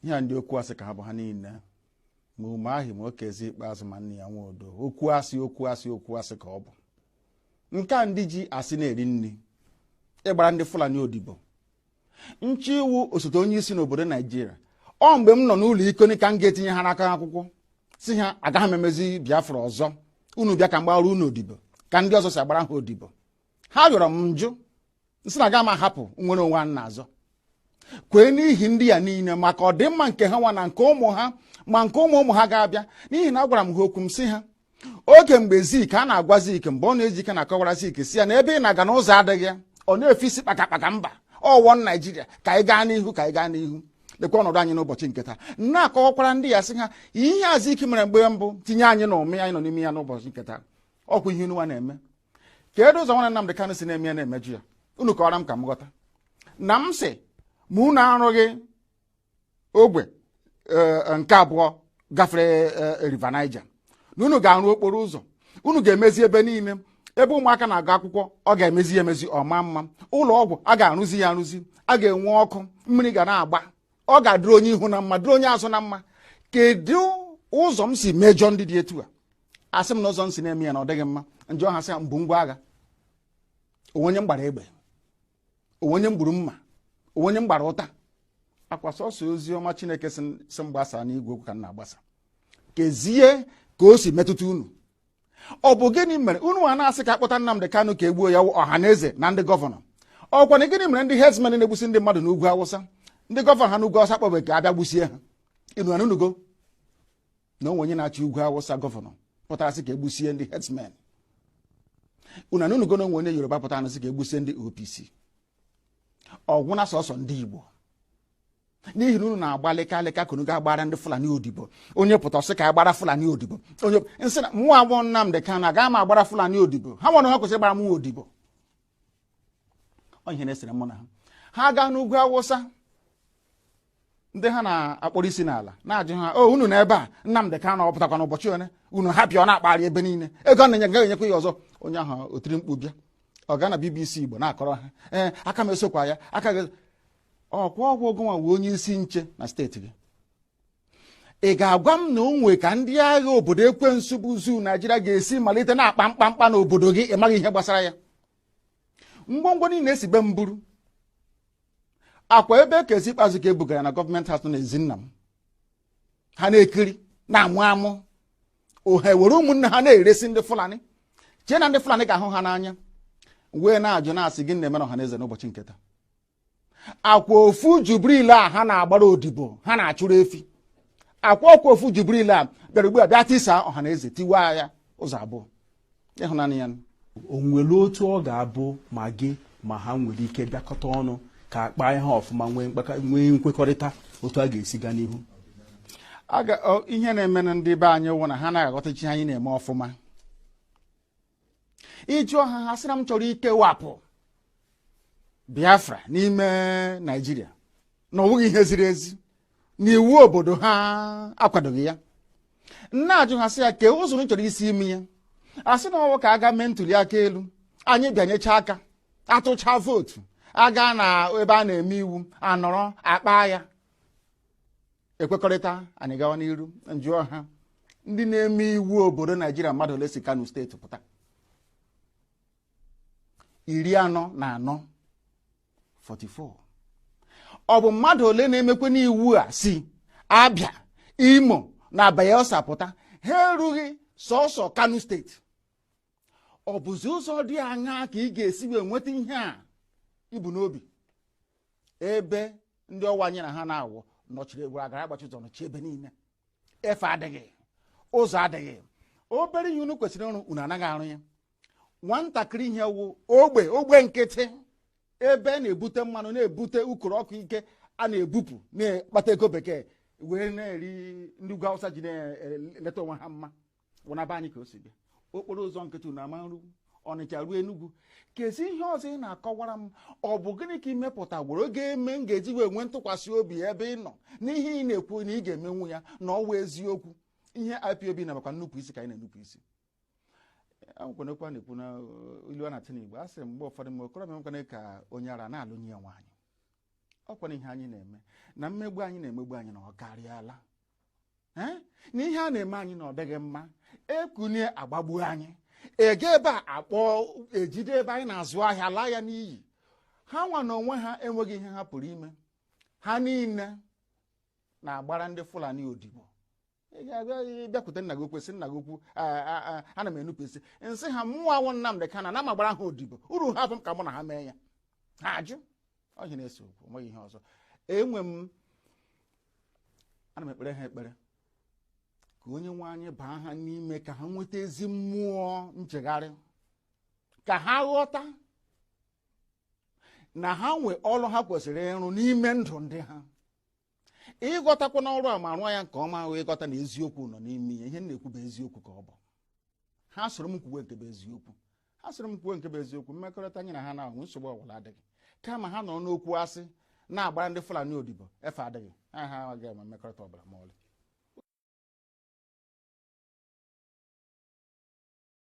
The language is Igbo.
ihe ndị okwu asị ka ha bụ ha niile ma ume ahụ ma okezi ikpeazụ ma nne ya nwodo okwu asị ka ọ bụ nke a ndị ji asị na-eri nri ịgbara ndị Fulani odibo nchi iwu osote onye isi n'obodo Naijiria ọ mgbe m nọ n'ụlọ ikoni ka m ga-etinye ha n'aka akwụkwọ si ha agaghị m emezi Biafra ọzọ unu bịa ka m gbara unu odibo ka ndị ọzọ si agbara ha odibo ha rịọrọ m njụ nsị na aga m ahapụ nwere onwe a na-azọ kwee n'ihi ndị ya niile maka ọdịmma nke ha nwa na nke ụmụ ha ma nke ụmụ ha ga-abịa n'ihi na agwara m ha okwu m si ha oge mgbe Zik a na-agwa Zik mgbe ọ na-eji ike na-akọwara Zik si ya na ebe ị na-aga n'ụzọ adịghị ya ọ na-efe isi kpakakpaka mba ọwọ Naijiria ka anyị gaa n'ihu lekwa ọnọdụ anyị n'ụbọchị nke taa na-akọwakwara ndị ya sị ha ihe a Zik mere mgbe mbụ tinye anyị na ụmị anyị nọ n'ime ya n'ụbọchị nke taa ọkwa ihe unu na-eme kedu ụzọ nwanne Nnamdi Kanu si na-eme ya na-emeju ya unu kọwara m ka m ghọta na m sị ma unu arụghị ogbe nke abụọ gafere River Niger na unu ga-arụ okporo ụzọ unu ga-emezi ebe niile ebe ụmụaka na-agụ akwụkwọ ọ ga-emezi ya emezi ọma mma ụlọ ọgwụ a ga-arụzi ya arụzi a ga-enwe ọkụ mmiri ga na-agba ọ ga-adịrị onye ihu na mma dịrị onye azụ na mma kedu ụzọ m si mejọ ndị dị etu a asị m na ụzọ m si na-eme ya na ọ dịghị mma njọ ha sị mbụ ngwa agha onwenye m gbara egbe onwenye m gburu mma onwenye m gbara ụta akwa sọsọ ozi ọma Chineke si m gbasa n'igwe okwu ka m na-agbasa kezie ka o si metụta unu ọ bụ gịnị mere unu a na-asị ka akpọta Nnamdi Kanu ka egbuo ya ọha na eze na ndị gọvanọ ọkwa na gịnị mere ndị herdsmen na-egbusi ndị mmadụ n'ugwu Awụsa ndị gọvanọ ha n'ugwu Awụsa kpọbe ka abịa gbusie ha inu anunugo na onwe onye na-achị ugwu Awụsa gọvanọ pụtara sị ka egbusie ndị herdsmen unu anunugo na onwe onye Yoruba pụtara sị ka egbusie ndị OPC ọgwụ na sọsọ ndị Igbo n'ihi na unu na-agba lịka ka unu ga-agbara ndị Fulani odibo onye pụta ọsị ka agbara Fulani odibo onye nsị na mụ abụọ Nnamdi Kanu agaghị m agbara Fulani odibo ha nwere ha kwesịrị ịgbara mụ odibo ọ ihe na-esere mụ na ha gaa n'ugwu Awụsa ndị ha na-akpọrọ isi n'ala na-ajụ ha o unu na ebe a Nnamdi Kanu ọ pụtakwa n'ụbọchị one unu hapịa ọ na-akpagharị ebe niile ego na-enye gaghị enyekwa ya ọzọ onye ahụ otiri mkpu bịa ọ gaa na BBC Igbo na-akọrọ ha aka m esokwa ya aka gị ọkwa ọgwụ ogonwa wee onye isi nche na steeti gị ị ga-agwa m na onwe ka ndị agha obodo ekwensu bụ zu Naijiria ga-esi malite na-akpa mkpamkpa n'obodo gị ịmaghị ihe gbasara ya ngwongwo niile esi be mburu akwa ebe Kezi Ikpeazụ ka ebugara na gọọmenti hatụ na Ezinna m ha na-ekiri na-amụ amụ ohe were ụmụnne ha na-eresi ndị Fulani chee na ndị Fulani ga-ahụ ha n'anya wee na-ajụ na-asị gị na-emere ọha na eze n'ụbọchị nketa akwa ofu Jubril a ha na-agbara odibo ha na-achụrụ efi akwa ofu Jubril a bịara ugbu a bịa tisa ọha na eze tiwaa ya ụzọ abụọ ịhụnanya ya o nwere otu ọ ga-abụ ma gị ma ha nwere ike bịakọta ọnụ ka akpa ihe ọfụma nwee nkwekọrịta otu a ga-esi gaa n'ihu ihe na-eme na ndị be anyị wụ na ha na-aghọtachi anyị na-eme ọfụma iji ọha ha sịra m chọrọ ikewapụ Biafra n'ime Naijiria na ọ bụghị ihe ziri ezi na iwu obodo ha akwadoghị ya nna ajụ ha sị ya kee ụzọ chọrọ isi ime ya asị na ọwụ ka aga mee ntuli aka elu anyị bịanyecha aka atụcha vootu aga na ebe a na-eme iwu anọrọ akpa ya ekwekọrịta anyị gawa n'iru njụọ ha ndị na-eme iwu obodo Naijiria mmadụ ole si Kanu steeti pụta 44 ọ bụ mmadụ ole na-emekwe n'iwu a si Abia Imo na Bayelsa pụta ha erughị sọsọ Kanu steeti ọ bụzi ụzọ dị aṅaa ka ị ga-esi wee nweta ihe a ibu n'obi ebe ndị ọwa anyị na ha na-awụ nọchiri egwu agara agbachi ụzọ nọchi ebe niile efe adịghị ụzọ adịghị obere ihe unu kwesịrị ịrụ unu anaghị arụ ya nwatakịrị ihe wụ ogbe nkịtị ebe na-ebute mmanụ na-ebute ukoro ọkụ ike a na-ebupụ na-akpata ego bekee wee na-eri ndị ugwu Awụsa ji na-eleta onwe ha mma wụnaba anyị ka o si bịa okporo ụzọ nkịtị unu ama nru Ọnịcha ruo Enugu kezi ihe ọzọ ị na-akọwara m ọ bụ gịnị ka imepụta gworo ga-eme m ga-eji wee nwee ntụkwasị obi ebe ị nọ n'ihe ị na-ekwu na ị ga-emenwu ya na ọwa eziokwu ihe IPOB na makwa nnupụ isi ka anyị na-enupụ isi akwụkwọ na-ekwu na ilu a na-atị n'Igbo a sị mgbe ụfọdụ ma okorobịa nwekwana ka onye ara na-alụ nye ya nwaanyị ọkwana ihe anyị na-eme na mmegbu anyị na-emegbu anyị na ọ karịala na ihe a na-eme anyị na ọ dịghị mma ekunye agbagbu anyị ege ebe a akpọ ejide ebe anyị na-azụ ahịa laa ya n'iyi ha nwa na onwe ha enweghị ihe ha pụrụ ime ha niile na-agbara ndị Fulani odibo ị ga-abịa bịakwute nna gị okwu sị nna gị okwu ana m enupụsị nsị ha mmụọ awụ Nnamdi Kanu na m agbara ha odibo uru ha bụ m ka mụ na ha mee ya ha ajụ ọhịa na-ese okwu nweghị ihe ọzọ ana m ekpere ha ekpere ka onye nwe anyị baa ha n'ime ka ha nweta ezi mmụọ nchegharị ka ha ghọta na ha nwee ọrụ ha kwesịrị ịrụ n'ime ndụ ndị ha ịghọtakwa n'ọrụ a ma rụọ ya nke ọma ahụ ịghọta na eziokwu nọ n'ime ihe na-ekwu bụ eziokwu ka ọ bụ ha soro m kwuwe nke bụ eziokwu ha soro m kwuwe nke bụ eziokwu mmekọrịta anyị na ha na-ahụ nsogbu ọbụla adịghị kama ha nọ n'okwu asị na-agbara ndị Fulani odibo efe adịghị ha agaghị eme mmekọrịta ọbụla ma ọlị